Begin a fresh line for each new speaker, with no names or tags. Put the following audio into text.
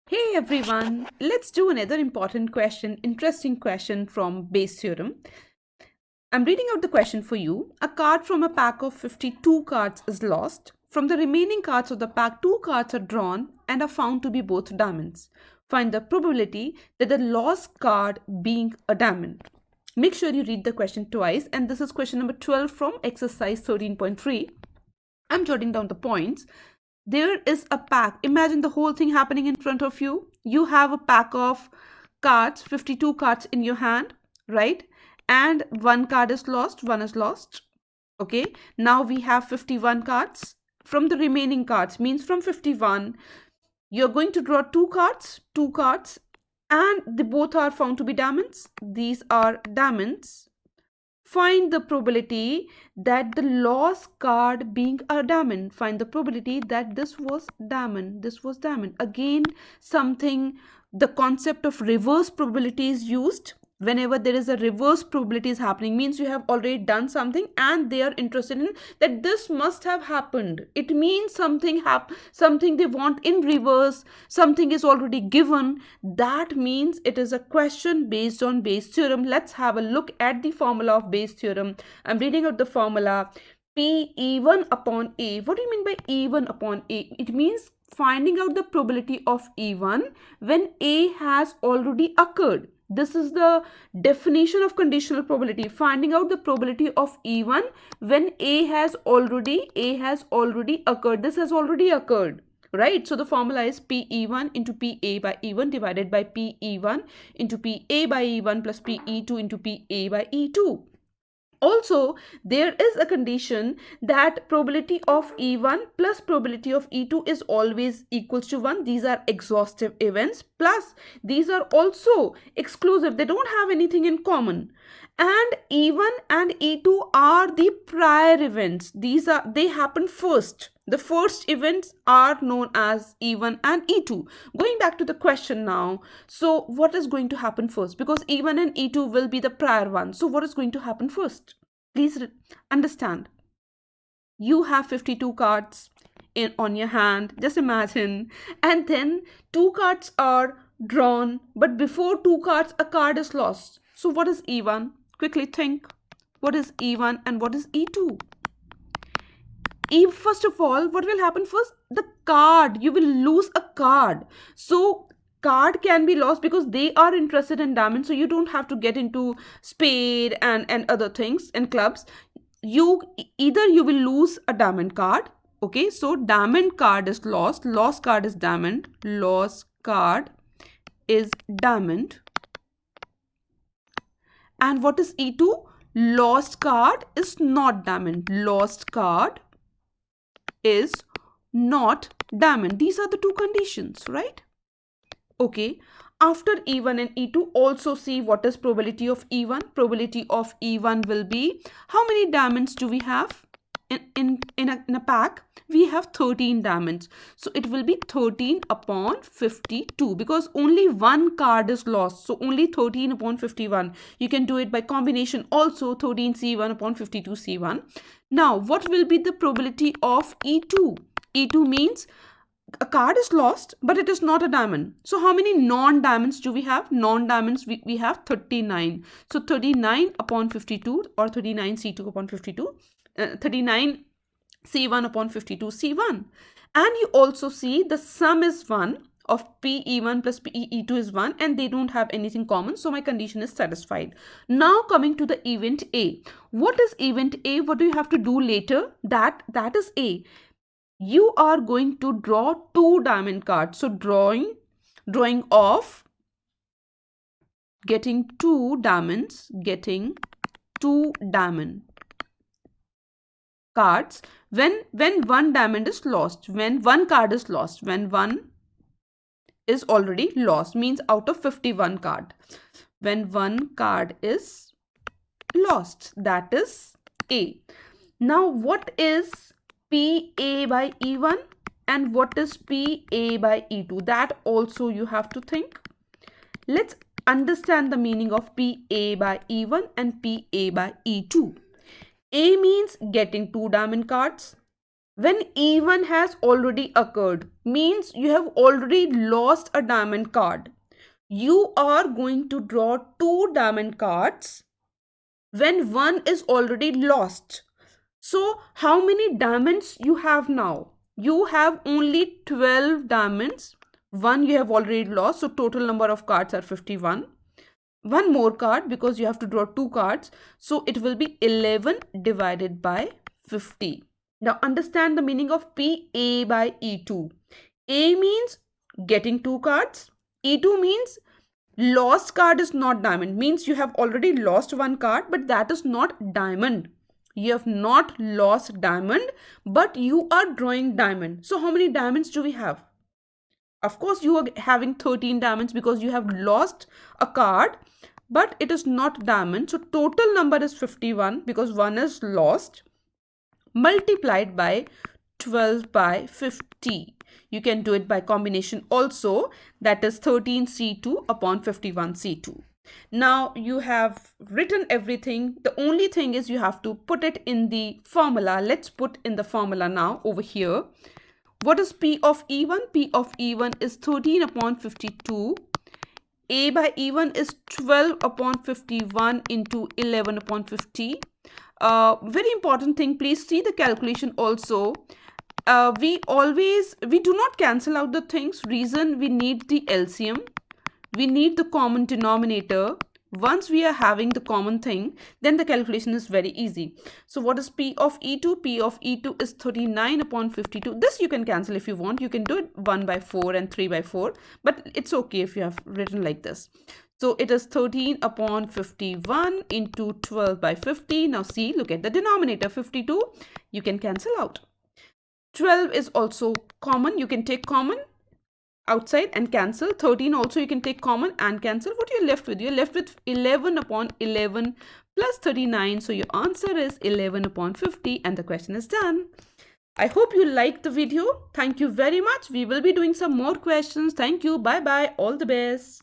Hey everyone, let's do another important question, interesting question from Bayes' theorem. I'm reading out the question for you. A card from a pack of 52 cards is lost. From the remaining cards of the pack, 2 cards are drawn and are found to be both diamonds. Find the probability that the lost card being a diamond. Make sure you read the question twice, and this is question number 12 from exercise 13.3. I'm jotting down the points. There is a pack. Imagine the whole thing happening in front of you. You have a pack of cards, 52 cards in your hand, right? And one card is lost, one is lost. Okay, now we have 51 cards. From the remaining cards, means from 51, you're going to draw two cards, and they both are found to be diamonds. These are diamonds. Find the probability that the lost card being a diamond. Find the probability that this was diamond. This was diamond. Again, something, the concept of reverse probability is used. Whenever there is a reverse probability is happening, means you have already done something and they are interested in that this must have happened. It means something they want in reverse, something is already given. That means it is a question based on Bayes' theorem. Let's have a look at the formula of Bayes' theorem. I'm reading out the formula. P E1 upon A. What do you mean by E1 upon A? It means finding out the probability of E1 when A has already occurred. This is the definition of conditional probability. Finding out the probability of E1 when A has already occurred. This has already occurred. Right, so the formula is PE1 into PA by E1 divided by PE1 into PA by E1 plus PE2 into PA by E2. Also, there is a condition that probability of E1 plus probability of E2 is always equals to 1. These are exhaustive events, plus these are also exclusive. They don't have anything in common. And E1 and E2 are the prior events. They happen first. The first events are known as E1 and E2. Going back to the question now. So what is going to happen first? Because E1 and E2 will be the prior one. So what is going to happen first? Please understand. You have 52 cards on your hand. Just imagine. And then 2 cards are drawn. But before 2 cards, a card is lost. So what is E1? Quickly think. What is E1 and what is E2? First of all, what will happen first? The card. You will lose a card. So card can be lost because they are interested in diamonds. So you don't have to get into spade and other things and clubs. Either you will lose a diamond card. Okay, so diamond card is lost. Lost card is diamond. Lost card is diamond. And what is E2? Lost card is not diamond. Lost card is not diamond. These are the two conditions, right? Okay. After E1 and E2, also see what is probability of E1. Probability of E1 will be, how many diamonds do we have in a pack? We have 13 diamonds. So it will be 13 upon 52 because only one card is lost. So only 13 upon 51. You can do it by combination also, 13 C1 upon 52 C1. Now, what will be the probability of E2? E2 means a card is lost, but it is not a diamond. So how many non-diamonds do we have? Non-diamonds, we have 39. So 39 upon 52 or 39 C2 upon 52. 39 C1 upon 52 C1. And you also see the sum is 1 of PE1 plus PE2 is 1 and they don't have anything common. So my condition is satisfied. Now coming to the event A. What is event A? What do you have to do later? That is A. You are going to draw 2 diamond cards. So drawing of getting 2 diamonds, getting 2 diamond cards when one diamond is lost, when one card is lost, when one is already lost, means out of 51 card, when one card is lost, that is A. Now what is PA by E1 and what is PA by E2? That also you have to think. Let's understand the meaning of PA by E1 and PA by E2. A means getting 2 diamond cards. When even has already occurred, means you have already lost a diamond card. You are going to draw two diamond cards when one is already lost. So how many diamonds you have now? You have only 12 diamonds. One you have already lost, so total number of cards are 51. One more card because you have to draw two cards, so it will be 11 divided by 50. Now understand the meaning of PA by E2. A means getting two cards. E2 means lost card is not diamond, means you have already lost one card, but that is not diamond. You have not lost diamond, but you are drawing diamond. So how many diamonds do we have? Of course you are having 13 diamonds because you have lost a card, but it is not diamond. So total number is 51 because one is lost, multiplied by 12 by 50. You can do it by combination also, that is 13C2 upon 51C2. Now you have written everything. The only thing is you have to put it in the formula. Let's put in the formula now over here. What is P of E1? P of E1 is 13 upon 52. A by E1 is 12 upon 51 into 11 upon 50. Very important thing, please see the calculation also. We do not cancel out the things. Reason, we need the LCM. We need the common denominator. Once we are having the common thing, then the calculation is very easy. So what is P of E2? P of E2 is 39 upon 52. This you can cancel if you want. You can do it 1 by 4 and 3 by 4. But it's okay if you have written like this. So it is 13 upon 51 into 12 by 50. Now see, look at the denominator 52. You can cancel out. 12 is also common. You can take common outside and cancel. 13 also you can take common and cancel. What you're left with? You're left with 11 upon 11 plus 39. So your answer is 11 upon 50 and the question is done. I hope you liked the video. Thank you very much. We will be doing some more questions. Thank you. Bye bye. All the best.